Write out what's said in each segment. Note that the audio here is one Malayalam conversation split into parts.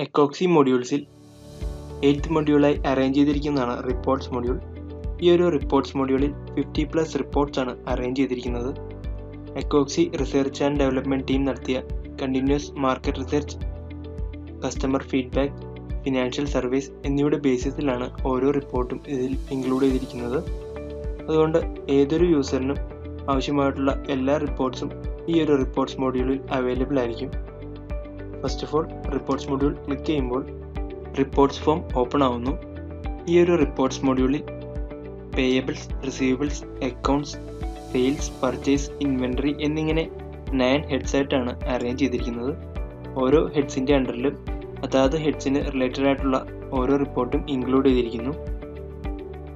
എക്കോക്സി മൊഡ്യൂൾസിൽ 8th മൊഡ്യൂളായി അറേഞ്ച് ചെയ്തിരിക്കുന്നതാണ് റിപ്പോർട്ട്സ് മൊഡ്യൂൾ. ഈ ഒരു റിപ്പോർട്ട്സ് മൊഡ്യൂളിൽ 50+ റിപ്പോർട്ട്സ് ആണ് അറേഞ്ച് ചെയ്തിരിക്കുന്നത്. എക്കോക്സി റിസർച്ച് ആൻഡ് ഡെവലപ്മെൻറ്റ് ടീം നടത്തിയ continuous market research, customer feedback, financial service എന്നിവയുടെ ബേസിസിലാണ് ഓരോ റിപ്പോർട്ടും ഇതിൽ ഇൻക്ലൂഡ് ചെയ്തിരിക്കുന്നത്. അതുകൊണ്ട് ഏതൊരു യൂസറിനും ആവശ്യമായിട്ടുള്ള എല്ലാ റിപ്പോർട്ട്സും ഈ ഒരു റിപ്പോർട്ട്സ് മൊഡ്യൂളിൽ അവൈലബിൾ ആയിരിക്കും. First of all reports module click ചെയ്യുമ്പോൾ റിപ്പോർട്ട്സ് ഫോം ഓപ്പൺ ആവുന്നു. ഈ ഒരു റിപ്പോർട്ട്സ് മൊഡ്യൂളിൽ payables, receivables, accounts, sales, purchase, inventory എന്നിങ്ങനെ 9 ഹെഡ്സ് ആയിട്ടാണ് അറേഞ്ച് ചെയ്തിരിക്കുന്നത്. ഓരോ ഹെഡ്സിൻ്റെ അണ്ടറിലും അതാത് ഹെഡ്സിന് റിലേറ്റഡ് ആയിട്ടുള്ള ഓരോ റിപ്പോർട്ടും ഇൻക്ലൂഡ് ചെയ്തിരിക്കുന്നു.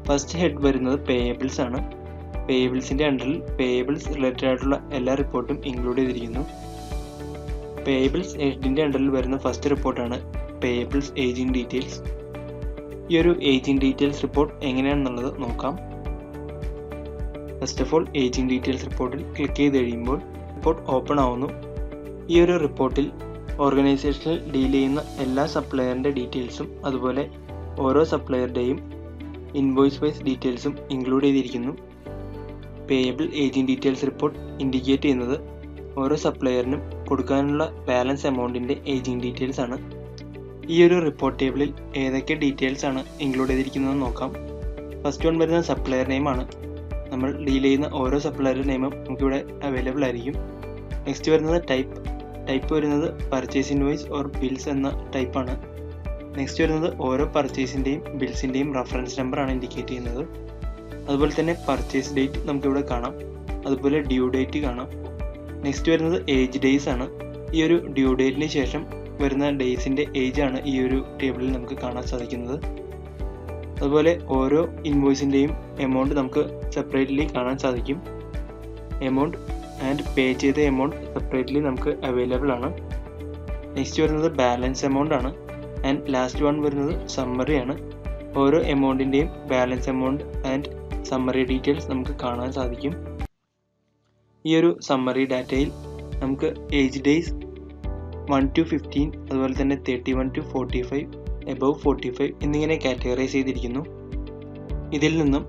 ഫസ്റ്റ് ഹെഡ് വരുന്നത് പേയബിൾസ് ആണ്. പേയബിൾസിൻ്റെ അണ്ടറിൽ പേയബിൾസ് റിലേറ്റഡ് ആയിട്ടുള്ള എല്ലാ റിപ്പോർട്ടും ഇൻക്ലൂഡ് ചെയ്തിരിക്കുന്നു. പേയബിൾസ് ഹെഡിൻ്റെ അണ്ടറിൽ വരുന്ന ഫസ്റ്റ് റിപ്പോർട്ടാണ് പേയബിൾസ് ഏജിംഗ് ഡീറ്റെയിൽസ്. ഈ ഒരു ഏജിംഗ് ഡീറ്റെയിൽസ് റിപ്പോർട്ട് എങ്ങനെയാണെന്നുള്ളത് നോക്കാം. First of all ageing details റിപ്പോർട്ടിൽ ക്ലിക്ക് ചെയ്ത് കഴിയുമ്പോൾ റിപ്പോർട്ട് ഓപ്പൺ ആവുന്നു. ഈ ഒരു റിപ്പോർട്ടിൽ ഓർഗനൈസേഷനിൽ ഡീൽ ചെയ്യുന്ന എല്ലാ സപ്ലയറിൻ്റെ ഡീറ്റെയിൽസും അതുപോലെ ഓരോ സപ്ലയറുടെയും ഇൻവോയ്സ് വൈസ് ഡീറ്റെയിൽസും ഇൻക്ലൂഡ് ചെയ്തിരിക്കുന്നു. Payable ageing details report indicate ചെയ്യുന്നത് ഓരോ സപ്ലയറിനും കൊടുക്കാനുള്ള ബാലൻസ് എമൗണ്ടിൻ്റെ ഏജിംഗ് ഡീറ്റെയിൽസ് ആണ്. ഈ ഒരു റിപ്പോർട്ട് ടേബിളിൽ ഏതൊക്കെ ഡീറ്റെയിൽസ് ആണ് ഇൻക്ലൂഡ് ചെയ്തിരിക്കുന്നതെന്ന് നോക്കാം. ഫസ്റ്റ് വൺ വരുന്ന സപ്ലയർ നെയിമാണ്. നമ്മൾ ഡീൽ ചെയ്യുന്ന ഓരോ സപ്ലയറുടെ നെയിമും നമുക്കിവിടെ അവൈലബിൾ ആയിരിക്കും. നെക്സ്റ്റ് വരുന്നത് ടൈപ്പ് വരുന്നത് പർച്ചേസ് ഇൻവോയ്സ് ഓർ ബിൽസ് എന്ന ടൈപ്പാണ്. നെക്സ്റ്റ് വരുന്നത് ഓരോ പർച്ചേസിൻ്റെയും ബിൽസിൻ്റെയും റഫറൻസ് നമ്പറാണ് ഇൻഡിക്കേറ്റ് ചെയ്യുന്നത്. അതുപോലെ തന്നെ പർച്ചേസ് ഡേറ്റ് നമുക്കിവിടെ കാണാം, അതുപോലെ ഡ്യൂ ഡേറ്റ് കാണാം. നെക്സ്റ്റ് വരുന്നത് ഏജ് ഡേയ്സ് ആണ്. ഈ ഒരു ഡ്യൂ ഡേറ്റിന് ശേഷം വരുന്ന ഡേയ്സിൻ്റെ ഏജ് ആണ് ഈ ഒരു ടേബിളിൽ നമുക്ക് കാണാൻ സാധിക്കുന്നത്. അതുപോലെ ഓരോ ഇൻവോയ്സിൻ്റെയും എമൗണ്ട് നമുക്ക് സെപ്പറേറ്റ്ലി കാണാൻ സാധിക്കും. എമൗണ്ട് ആൻഡ് പേ ചെയ്ത എമൗണ്ട് സെപ്പറേറ്റ്ലി നമുക്ക് അവൈലബിൾ ആണ്. നെക്സ്റ്റ് വരുന്നത് ബാലൻസ് എമൗണ്ട് ആണ്. ആൻഡ് ലാസ്റ്റ് വൺ വരുന്നത് സമ്മറി ആണ്. ഓരോ എമൗണ്ടിൻ്റെയും balance amount and summary details നമുക്ക് കാണാൻ സാധിക്കും. ഈ ഒരു സമ്മറി ഡാറ്റയിൽ നമുക്ക് ഏജ് ഡേയ്സ് 1 to 15, അതുപോലെ തന്നെ 31 to 45, എബവ് 45 എന്നിങ്ങനെ കാറ്റഗറൈസ് ചെയ്തിരിക്കുന്നു. ഇതിൽ നിന്നും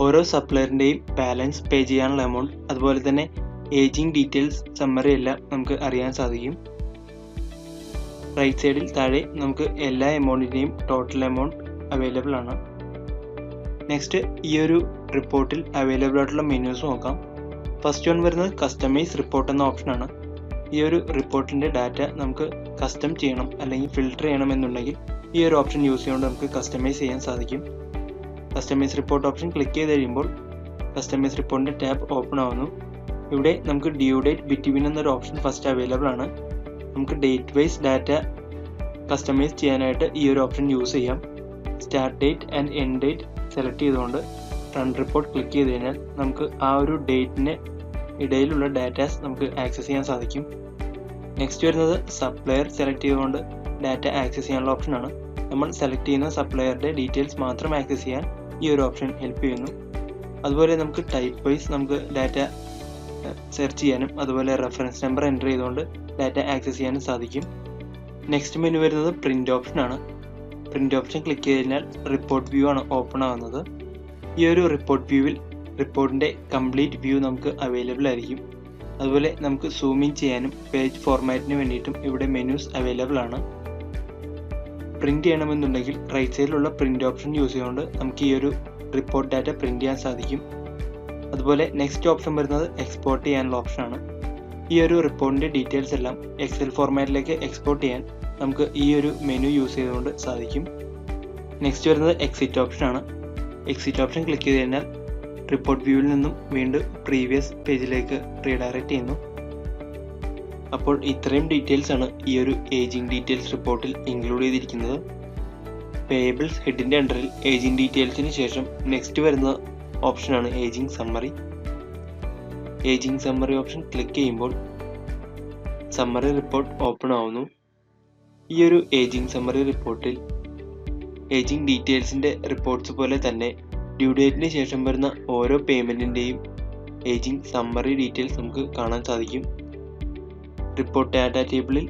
ഓരോ സപ്ലയറിൻ്റെയും ബാലൻസ് പേ ചെയ്യാനുള്ള എമൗണ്ട് അതുപോലെ തന്നെ ഏജിംഗ് ഡീറ്റെയിൽസ് സമ്മറി എല്ലാം നമുക്ക് അറിയാൻ സാധിക്കും. റൈറ്റ് സൈഡിൽ താഴെ നമുക്ക് എല്ലാ എമൗണ്ടിൻ്റെയും ടോട്ടൽ എമൗണ്ട് അവൈലബിൾ ആണ്. നെക്സ്റ്റ് ഈ ഒരു റിപ്പോർട്ടിൽ അവൈലബിൾ ആയിട്ടുള്ള മെനൂസ് നോക്കാം. ഫസ്റ്റ് വൺ വരുന്നത് കസ്റ്റമൈസ് റിപ്പോർട്ട് എന്ന ഓപ്ഷനാണ്. ഈ ഒരു റിപ്പോർട്ടിൻ്റെ ഡാറ്റ നമുക്ക് കസ്റ്റം ചെയ്യണം അല്ലെങ്കിൽ ഫിൽട്ടർ ചെയ്യണം എന്നുണ്ടെങ്കിൽ ഈ ഒരു ഓപ്ഷൻ യൂസ് ചെയ്തുകൊണ്ട് നമുക്ക് കസ്റ്റമൈസ് ചെയ്യാൻ സാധിക്കും. കസ്റ്റമൈസ് റിപ്പോർട്ട് ഓപ്ഷൻ ക്ലിക്ക് ചെയ്ത് കഴിയുമ്പോൾ കസ്റ്റമൈസ് റിപ്പോർട്ടിൻ്റെ ടാബ് ഓപ്പൺ ആവുന്നു. ഇവിടെ നമുക്ക് ഡ്യൂ ഡേറ്റ് ബിറ്റ്വീൻ എന്നൊരു ഓപ്ഷൻ ഫസ്റ്റ് അവൈലബിൾ ആണ്. നമുക്ക് ഡേറ്റ് വൈസ് ഡാറ്റ കസ്റ്റമൈസ് ചെയ്യാനായിട്ട് ഈ ഒരു ഓപ്ഷൻ യൂസ് ചെയ്യാം. Start date and end date select ചെയ്തുകൊണ്ട് റൺ റിപ്പോർട്ട് ക്ലിക്ക് ചെയ്ത് കഴിഞ്ഞാൽ നമുക്ക് ആ ഒരു ഡേറ്റിന് ഇടയിലുള്ള ഡാറ്റാസ് നമുക്ക് ആക്സസ് ചെയ്യാൻ സാധിക്കും. നെക്സ്റ്റ് വരുന്നത് സപ്ലയർ സെലക്ട് ചെയ്തുകൊണ്ട് ഡാറ്റ ആക്സസ് ചെയ്യാനുള്ള ഓപ്ഷനാണ്. നമ്മൾ സെലക്ട് ചെയ്യുന്ന സപ്ലയറുടെ ഡീറ്റെയിൽസ് മാത്രം ആക്സസ് ചെയ്യാൻ ഈ ഒരു ഓപ്ഷൻ ഹെൽപ്പ് ചെയ്യുന്നു. അതുപോലെ നമുക്ക് ടൈപ്പ് വൈസ് നമുക്ക് ഡാറ്റ സെർച്ച് ചെയ്യാനും അതുപോലെ റെഫറൻസ് നമ്പർ എൻ്റർ ചെയ്തുകൊണ്ട് ഡാറ്റ ആക്സസ് ചെയ്യാനും സാധിക്കും. നെക്സ്റ്റ് മെനു വരുന്നത് പ്രിൻ്റ് ഓപ്ഷനാണ്. പ്രിൻ്റ് ഓപ്ഷൻ ക്ലിക്ക് ചെയ്ത് കഴിഞ്ഞാൽ റിപ്പോർട്ട് വ്യൂ ആണ് ഓപ്പൺ ആവുന്നത്. ഈ ഒരു റിപ്പോർട്ട് വ്യൂവിൽ റിപ്പോർട്ടിൻ്റെ കംപ്ലീറ്റ് വ്യൂ നമുക്ക് അവൈലബിൾ ആയിരിക്കും. അതുപോലെ നമുക്ക് സൂം ഇൻ ചെയ്യാനും പേജ് ഫോർമാറ്റിന് വേണ്ടിയിട്ടും ഇവിടെ മെനൂസ് അവൈലബിൾ ആണ്. പ്രിൻറ്റ് ചെയ്യണമെന്നുണ്ടെങ്കിൽ റൈറ്റ് സൈഡിലുള്ള പ്രിൻ്റ് ഓപ്ഷൻ യൂസ് ചെയ്തുകൊണ്ട് നമുക്ക് ഈ ഒരു റിപ്പോർട്ട് ഡാറ്റ പ്രിൻറ്റ് ചെയ്യാൻ സാധിക്കും. അതുപോലെ നെക്സ്റ്റ് ഓപ്ഷൻ വരുന്നത് എക്സ്പോർട്ട് ചെയ്യാനുള്ള ഓപ്ഷനാണ്. ഈ ഒരു റിപ്പോർട്ടിൻ്റെ ഡീറ്റെയിൽസ് എല്ലാം എക്സൽ ഫോർമാറ്റിലേക്ക് എക്സ്പോർട്ട് ചെയ്യാൻ നമുക്ക് ഈ ഒരു മെനു യൂസ് ചെയ്തുകൊണ്ട് സാധിക്കും. നെക്സ്റ്റ് വരുന്നത് എക്സിറ്റ് ഓപ്ഷനാണ്. എക്സിറ്റ് ഓപ്ഷൻ ക്ലിക്ക് ചെയ്ത് കഴിഞ്ഞാൽ റിപ്പോർട്ട് വ്യൂവിൽ നിന്നും വീണ്ടും പ്രീവിയസ് പേജിലേക്ക് റീഡയറക്റ്റ് ചെയ്യുന്നു. അപ്പോൾ ഇത്രയും ഡീറ്റെയിൽസ് ആണ് ഈ ഒരു ഏജിംഗ് ഡീറ്റെയിൽസ് റിപ്പോർട്ടിൽ ഇൻക്ലൂഡ് ചെയ്തിരിക്കുന്നത്. പേയബിൾസ് ഹെഡിൻ്റെ അണ്ടറിൽ ഏജിംഗ് ഡീറ്റെയിൽസിന് ശേഷം നെക്സ്റ്റ് വരുന്ന ഓപ്ഷനാണ് ageing summary. Ageing summary option click ചെയ്യുമ്പോൾ സമ്മറി റിപ്പോർട്ട് ഓപ്പൺ ആവുന്നു. ഈ ഒരു ഏജിംഗ് സമ്മറി റിപ്പോർട്ടിൽ ഏജിംഗ് ഡീറ്റെയിൽസിൻ്റെ റിപ്പോർട്ട്സ് പോലെ തന്നെ ഡ്യൂ ഡേറ്റിന് ശേഷം വരുന്ന ഓരോ പേയ്മെൻറ്റിൻ്റെയും ഏജിംഗ് സമ്മറി ഡീറ്റെയിൽസ് നമുക്ക് കാണാൻ സാധിക്കും. റിപ്പോർട്ട് ഡാറ്റ ടേബിളിൽ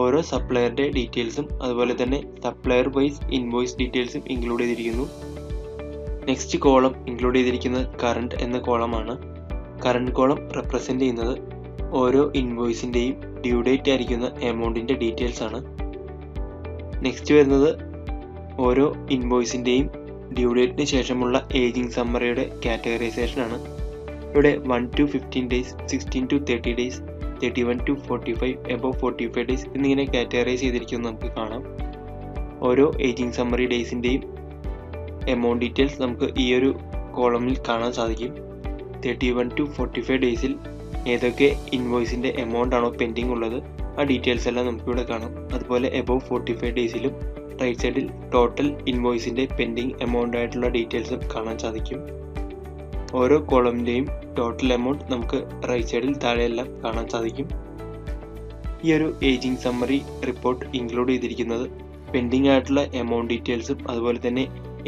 ഓരോ സപ്ലയറുടെ ഡീറ്റെയിൽസും അതുപോലെ തന്നെ സപ്ലയർ വൈസ് ഇൻവോയ്സ് ഡീറ്റെയിൽസും ഇൻക്ലൂഡ് ചെയ്തിരിക്കുന്നു. നെക്സ്റ്റ് കോളം ഇൻക്ലൂഡ് ചെയ്തിരിക്കുന്നത് കറണ്ട് എന്ന കോളമാണ്. കറണ്ട് കോളം റെപ്രസെൻ്റ് ചെയ്യുന്നത് ഓരോ ഇൻവോയ്സിൻ്റെയും ഡ്യൂ ഡേറ്റ് ആയിരിക്കുന്ന എമൗണ്ടിൻ്റെ ഡീറ്റെയിൽസ് ആണ്. നെക്സ്റ്റ് വരുന്നത് ഓരോ ഇൻവോയ്സിൻ്റെയും ഡ്യൂ ഡേറ്റിന് ശേഷമുള്ള ഏജിംഗ് സമ്മറിയുടെ കാറ്റഗറൈസേഷൻ ആണ്. ഇവിടെ 1 to 15 days, 16 to 30 days, 31 to 45, above 45 days എന്നിങ്ങനെ കാറ്റഗറൈസ് ചെയ്തിരിക്കുന്നത് നമുക്ക് കാണാം. ഓരോ ഏജിംഗ് സമ്മറി ഡേയ്സിൻ്റെയും എമൗണ്ട് ഡീറ്റെയിൽസ് നമുക്ക് ഈ ഒരു കോളമിൽ കാണാൻ സാധിക്കും. 31 to 45 ഡേയ്സിൽ ഏതൊക്കെ ഇൻവോയ്സിൻ്റെ എമൗണ്ട് ആണോ പെൻഡിങ് ഉള്ളത് ആ ഡീറ്റെയിൽസ് എല്ലാം നമുക്കിവിടെ കാണാം. അതുപോലെ എബോവ് 45 ഡേയ്സിലും റൈറ്റ് സൈഡിൽ ടോട്ടൽ ഇൻവോയ്സിൻ്റെ പെൻഡിങ് എമൗണ്ട് ആയിട്ടുള്ള ഡീറ്റെയിൽസും കാണാൻ സാധിക്കും. ഓരോ കോളമിൻ്റെയും ടോട്ടൽ എമൗണ്ട് നമുക്ക് റൈറ്റ് സൈഡിൽ താഴെയെല്ലാം കാണാൻ സാധിക്കും. ഈ ഒരു ഏജിംഗ് സമ്മറി റിപ്പോർട്ട് ഇൻക്ലൂഡ് ചെയ്തിരിക്കുന്നത് പെൻഡിങ് ആയിട്ടുള്ള എമൗണ്ട് ഡീറ്റെയിൽസും അതുപോലെ തന്നെ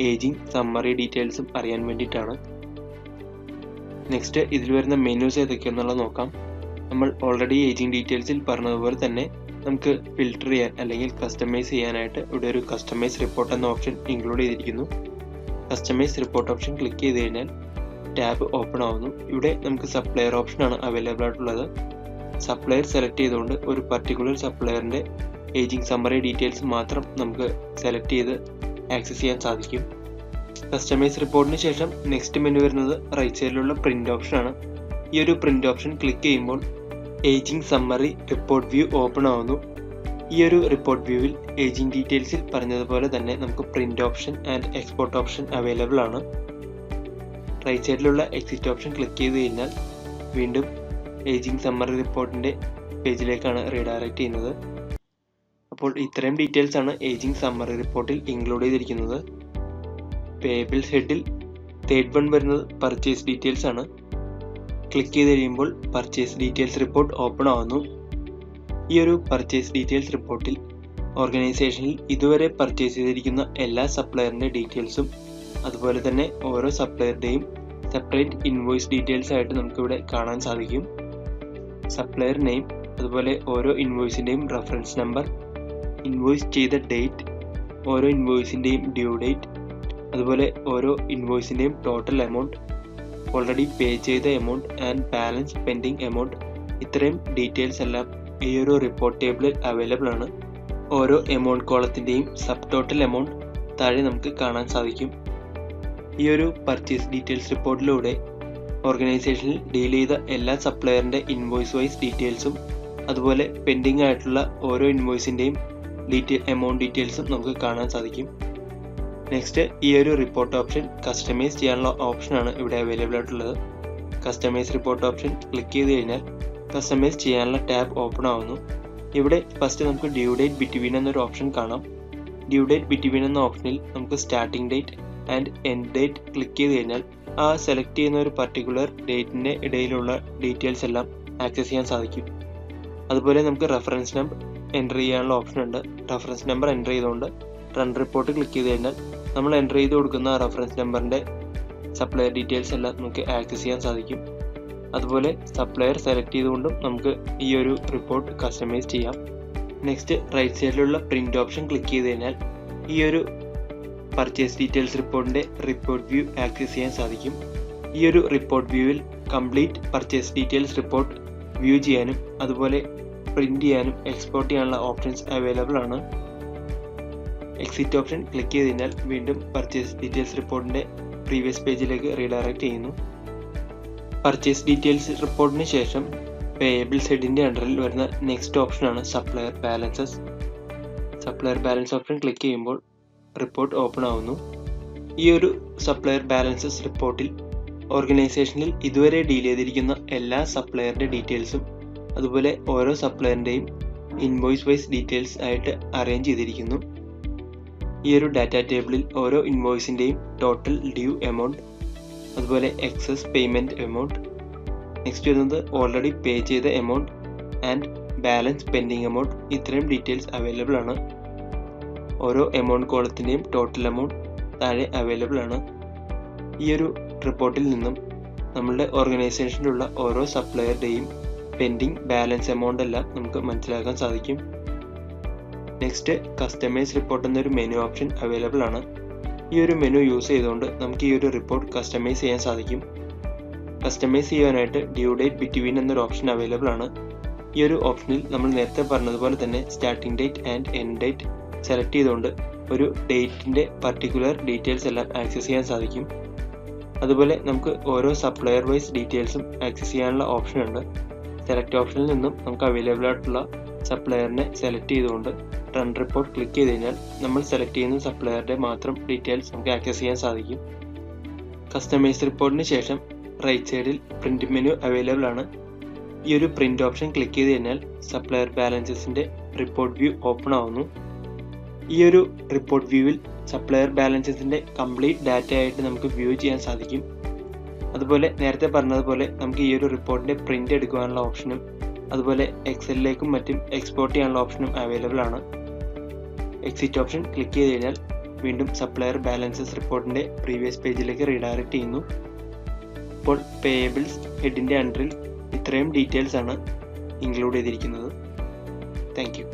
ഏജിംഗ് സമ്മറി ഡീറ്റെയിൽസും അറിയാൻ വേണ്ടിയിട്ടാണ്. നെക്സ്റ്റ് ഇതിൽ വരുന്ന മെനൂസ് ഏതൊക്കെയാണെന്നുള്ളത് നോക്കാം. നമ്മൾ ഓൾറെഡി ഏജിംഗ് ഡീറ്റെയിൽസിൽ പറഞ്ഞതുപോലെ തന്നെ നമുക്ക് ഫിൽട്ടർ ചെയ്യാൻ അല്ലെങ്കിൽ കസ്റ്റമൈസ് ചെയ്യാനായിട്ട് ഇവിടെ ഒരു കസ്റ്റമൈസ് റിപ്പോർട്ട് എന്ന ഓപ്ഷൻ ഇൻക്ലൂഡ് ചെയ്തിരിക്കുന്നു. കസ്റ്റമൈസ് റിപ്പോർട്ട് ഓപ്ഷൻ ക്ലിക്ക് ചെയ്ത് കഴിഞ്ഞാൽ ടാബ് ഓപ്പൺ ആവുന്നു. ഇവിടെ നമുക്ക് സപ്ലയർ ഓപ്ഷനാണ് അവൈലബിൾ ആയിട്ടുള്ളത്. സപ്ലയർ സെലക്ട് ചെയ്തുകൊണ്ട് ഒരു പർട്ടിക്കുലർ സപ്ലയറിൻ്റെ ഏജിംഗ് സമ്മറി ഡീറ്റെയിൽസ് മാത്രം നമുക്ക് സെലക്ട് ചെയ്ത് ആക്സസ് ചെയ്യാൻ സാധിക്കും. കസ്റ്റമൈസ് റിപ്പോർട്ടിന് ശേഷം നെക്സ്റ്റ് മെനു വരുന്നത് റൈറ്റ് സൈഡിലുള്ള പ്രിന്റ് ഓപ്ഷനാണ്. ഈ ഒരു പ്രിന്റ് ഓപ്ഷൻ ക്ലിക്ക് ചെയ്യുമ്പോൾ ageing summary report view open ആവുന്നു. ഈ ഒരു റിപ്പോർട്ട് വ്യൂവിൽ ഏജിംഗ് ഡീറ്റെയിൽസിൽ പറഞ്ഞതുപോലെ തന്നെ നമുക്ക് print option and export option available ആണ്. റൈറ്റ് സൈഡിലുള്ള എക്സിറ്റ് ഓപ്ഷൻ ക്ലിക്ക് ചെയ്ത് കഴിഞ്ഞാൽ വീണ്ടും ഏജിംഗ് സമ്മറി റിപ്പോർട്ടിൻ്റെ പേജിലേക്കാണ് റീഡയറക്റ്റ് ചെയ്യുന്നത്. അപ്പോൾ ഇത്രയും ഡീറ്റെയിൽസ് ആണ് ഏജിംഗ് സമ്മറി റിപ്പോർട്ടിൽ ഇൻക്ലൂഡ് ചെയ്തിരിക്കുന്നത്. പേബിൾസ് ഹെഡിൽ തേർഡ് വൺ വരുന്നത് പർച്ചേസ് ഡീറ്റെയിൽസ് ആണ്. ക്ലിക്ക് ചെയ്ത് കഴിയുമ്പോൾ പർച്ചേസ് ഡീറ്റെയിൽസ് റിപ്പോർട്ട് ഓപ്പൺ ആവുന്നു. ഈ ഒരു പർച്ചേസ് ഡീറ്റെയിൽസ് റിപ്പോർട്ടിൽ ഓർഗനൈസേഷനിൽ ഇതുവരെ പർച്ചേസ് ചെയ്തിരിക്കുന്ന എല്ലാ സപ്ലയറിൻ്റെ ഡീറ്റെയിൽസും അതുപോലെ തന്നെ ഓരോ സപ്ലയറുടെയും സെപ്പറേറ്റ് ഇൻവോയ്സ് ഡീറ്റെയിൽസ് ആയിട്ട് നമുക്കിവിടെ കാണാൻ സാധിക്കും. സപ്ലയർ നെയിം, അതുപോലെ ഓരോ ഇൻവോയ്സിൻ്റെയും റെഫറൻസ് നമ്പർ, ഇൻവോയ്സ് ചെയ്ത ഡേറ്റ്, ഓരോ ഇൻവോയ്സിൻ്റെയും ഡ്യൂ ഡേറ്റ്, അതുപോലെ ഓരോ ഇൻവോയ്സിൻ്റെയും ടോട്ടൽ എമൗണ്ട്, ഓൾറെഡി പേ ചെയ്ത amount and balance pending amount, ഇത്രയും ഡീറ്റെയിൽസ് എല്ലാം ഈ ഒരു റിപ്പോർട്ട് ടേബിളിൽ അവൈലബിൾ ആണ്. ഓരോ എമൗണ്ട് കോളത്തിൻ്റെയും സബ് ടോട്ടൽ എമൗണ്ട് താഴെ നമുക്ക് കാണാൻ സാധിക്കും. ഈ ഒരു പർച്ചേസ് ഡീറ്റെയിൽസ് റിപ്പോർട്ടിലൂടെ ഓർഗനൈസേഷനിൽ ഡീൽ ചെയ്ത എല്ലാ സപ്ലയറിൻ്റെ ഇൻവോയ്സ് വൈസ് ഡീറ്റെയിൽസും അതുപോലെ പെൻഡിങ് ആയിട്ടുള്ള ഓരോ ഇൻവോയ്സിൻ്റെയും എമൗണ്ട് ഡീറ്റെയിൽസും നമുക്ക് കാണാൻ സാധിക്കും. നെക്സ്റ്റ് ഈ ഒരു റിപ്പോർട്ട് ഓപ്ഷൻ കസ്റ്റമൈസ് ചെയ്യാനുള്ള ഓപ്ഷനാണ് ഇവിടെ അവൈലബിൾ ആയിട്ടുള്ളത്. കസ്റ്റമൈസ് റിപ്പോർട്ട് ഓപ്ഷൻ ക്ലിക്ക് ചെയ്ത് കഴിഞ്ഞാൽ കസ്റ്റമൈസ് ചെയ്യാനുള്ള ടാബ് ഓപ്പൺ ആവുന്നു. ഇവിടെ ഫസ്റ്റ് നമുക്ക് ഡ്യൂ ഡേറ്റ് ബിറ്റ്വീൻ എന്നൊരു ഓപ്ഷൻ കാണാം. ഡ്യൂ ഡേറ്റ് ബിറ്റ്വീൻ എന്ന ഓപ്ഷനിൽ നമുക്ക് starting date and end date click ചെയ്ത് കഴിഞ്ഞാൽ ആ സെലക്ട് ചെയ്യുന്ന ഒരു പർട്ടിക്കുലർ ഡേറ്റിൻ്റെ ഇടയിലുള്ള ഡീറ്റെയിൽസ് എല്ലാം ആക്സസ് ചെയ്യാൻ സാധിക്കും. അതുപോലെ നമുക്ക് റെഫറൻസ് നമ്പർ എൻ്റർ ചെയ്യാനുള്ള ഓപ്ഷൻ ഉണ്ട്. റെഫറൻസ് നമ്പർ എൻ്റർ ചെയ്തുകൊണ്ട് റൺ റിപ്പോർട്ട് ക്ലിക്ക് ചെയ്ത് കഴിഞ്ഞാൽ നമ്മൾ എൻ്റർ ചെയ്ത് കൊടുക്കുന്ന റെഫറൻസ് നമ്പറിൻ്റെ സപ്ലയർ ഡീറ്റെയിൽസ് എല്ലാം നമുക്ക് ആക്സസ് ചെയ്യാൻ സാധിക്കും. അതുപോലെ സപ്ലയർ സെലക്ട് ചെയ്തുകൊണ്ടും നമുക്ക് ഈ ഒരു റിപ്പോർട്ട് കസ്റ്റമൈസ് ചെയ്യാം. നെക്സ്റ്റ് റൈറ്റ് സൈഡിലുള്ള പ്രിന്റ് ഓപ്ഷൻ ക്ലിക്ക് ചെയ്ത് കഴിഞ്ഞാൽ ഈ ഒരു പർച്ചേസ് ഡീറ്റെയിൽസ് റിപ്പോർട്ടിൻ്റെ റിപ്പോർട്ട് വ്യൂ ആക്സസ് ചെയ്യാൻ സാധിക്കും. ഈ ഒരു റിപ്പോർട്ട് വ്യൂവിൽ complete purchase details report view ചെയ്യാനും അതുപോലെ പ്രിന്റ് ചെയ്യാനും എക്സ്പോർട്ട് ചെയ്യാനുള്ള ഓപ്ഷൻസ് അവൈലബിൾ ആണ്. എക്സിറ്റ് ഓപ്ഷൻ ക്ലിക്ക് ചെയ്ത് കഴിഞ്ഞാൽ വീണ്ടും പർച്ചേസ് ഡീറ്റെയിൽസ് റിപ്പോർട്ടിൻ്റെ പ്രീവിയസ് പേജിലേക്ക് റീഡയറക്റ്റ് ചെയ്യുന്നു. പർച്ചേസ് ഡീറ്റെയിൽസ് റിപ്പോർട്ടിന് ശേഷം പേയബിൾസ് ഹെഡിൻ്റെ അണ്ടറിൽ വരുന്ന നെക്സ്റ്റ് ഓപ്ഷനാണ് supplier balances. Supplier balance option click ചെയ്യുമ്പോൾ റിപ്പോർട്ട് ഓപ്പൺ ആവുന്നു. ഈ ഒരു സപ്ലയർ ബാലൻസസ് റിപ്പോർട്ടിൽ ഓർഗനൈസേഷനിൽ ഇതുവരെ ഡീൽ ചെയ്തിരിക്കുന്ന എല്ലാ സപ്ലയറിൻ്റെ ഡീറ്റെയിൽസും അതുപോലെ ഓരോ സപ്ലയറിൻ്റെയും ഇൻവോയ്സ് വൈസ് ഡീറ്റെയിൽസ് ആയിട്ട് അറേഞ്ച് ചെയ്തിരിക്കുന്നു. ഈ ഒരു ഡാറ്റ ടേബിളിൽ ഓരോ ഇൻവോയ്സിൻ്റെയും ടോട്ടൽ ഡ്യൂ എമൗണ്ട് അതുപോലെ എക്സസ് പേയ്മെൻറ്റ് എമൗണ്ട്, നെക്സ്റ്റ് വരുന്നത് ഓൾറെഡി പേ ചെയ്ത amount and balance pending amount, ഇത്രയും ഡീറ്റെയിൽസ് അവൈലബിൾ ആണ്. ഓരോ എമൗണ്ട് കോളത്തിൻ്റെയും ടോട്ടൽ എമൗണ്ട് താഴെ അവൈലബിൾ ആണ്. ഈ ഒരു റിപ്പോർട്ടിൽ നിന്നും നമ്മളുടെ ഓർഗനൈസേഷനിലുള്ള ഓരോ സപ്ലയറുടെയും പെൻഡിങ് ബാലൻസ് എമൗണ്ട് എല്ലാം നമുക്ക് മനസ്സിലാക്കാൻ സാധിക്കും. നെക്സ്റ്റ്, കസ്റ്റമൈസ് റിപ്പോർട്ട് എന്നൊരു മെനു ഓപ്ഷൻ അവൈലബിൾ ആണ്. ഈ ഒരു മെനു യൂസ് ചെയ്തുകൊണ്ട് നമുക്ക് ഈ ഒരു റിപ്പോർട്ട് കസ്റ്റമൈസ് ചെയ്യാൻ സാധിക്കും. കസ്റ്റമൈസ് ചെയ്യാനായിട്ട് ഡ്യൂ ഡേറ്റ് ബിറ്റ്വീൻ എന്നൊരു ഓപ്ഷൻ അവൈലബിൾ ആണ്. ഈ ഒരു ഓപ്ഷനിൽ നമ്മൾ നേരത്തെ പറഞ്ഞതുപോലെ തന്നെ starting date and end date select ചെയ്തുകൊണ്ട് ഒരു ഡേറ്റിൻ്റെ പർട്ടിക്കുലർ ഡീറ്റെയിൽസ് എല്ലാം ആക്സസ് ചെയ്യാൻ സാധിക്കും. അതുപോലെ നമുക്ക് ഓരോ സപ്ലയർ വൈസ് ഡീറ്റെയിൽസും ആക്സസ് ചെയ്യാനുള്ള ഓപ്ഷൻ ഉണ്ട്. സെലക്ട് ഓപ്ഷനിൽ നിന്നും നമുക്ക് അവൈലബിൾ ആയിട്ടുള്ള സപ്ലയറിനെ സെലക്ട് ചെയ്തുകൊണ്ട് റൺ റിപ്പോർട്ട് ക്ലിക്ക് ചെയ്ത് കഴിഞ്ഞാൽ നമ്മൾ സെലക്ട് ചെയ്യുന്ന സപ്ലയറുടെ മാത്രം ഡീറ്റെയിൽസ് നമുക്ക് ആക്സസ് ചെയ്യാൻ സാധിക്കും. കസ്റ്റമൈസ് റിപ്പോർട്ടിന് ശേഷം റൈറ്റ് സൈഡിൽ പ്രിന്റ് മെനു അവൈലബിൾ ആണ്. ഈ ഒരു പ്രിന്റ് ഓപ്ഷൻ ക്ലിക്ക് ചെയ്ത് കഴിഞ്ഞാൽ സപ്ലയർ ബാലൻസസിന്റെ റിപ്പോർട്ട് വ്യൂ ഓപ്പൺ ആവുന്നു. ഈ ഒരു റിപ്പോർട്ട് വ്യൂവിൽ സപ്ലയർ ബാലൻസസിന്റെ കംപ്ലീറ്റ് ഡാറ്റ ആയിട്ട് നമുക്ക് വ്യൂ ചെയ്യാൻ സാധിക്കും. അതുപോലെ നേരത്തെ പറഞ്ഞതുപോലെ നമുക്ക് ഈ ഒരു റിപ്പോർട്ടിന്റെ പ്രിന്റ് എടുക്കുവാനുള്ള ഓപ്ഷനും അതുപോലെ എക്സലിലേക്കും മറ്റും എക്സ്പോർട്ട് ചെയ്യാനുള്ള ഓപ്ഷനും അവൈലബിൾ ആണ്. എക്സിറ്റ് ഓപ്ഷൻ ക്ലിക്ക് ചെയ്ത് കഴിഞ്ഞാൽ വീണ്ടും സപ്ലയർ ബാലൻസസ് റിപ്പോർട്ടിന്റെ പ്രീവിയസ് പേജിലേക്ക് റീഡയറക്റ്റ് ചെയ്യുന്നു. ഇപ്പോൾ പേയബിൾസ് ഹെഡിന്റെ അണ്ടറിൽ ഇത്രയും ഡീറ്റെയിൽസ് ആണ് ഇൻക്ലൂഡ് ചെയ്തിരിക്കുന്നത്. Thank you.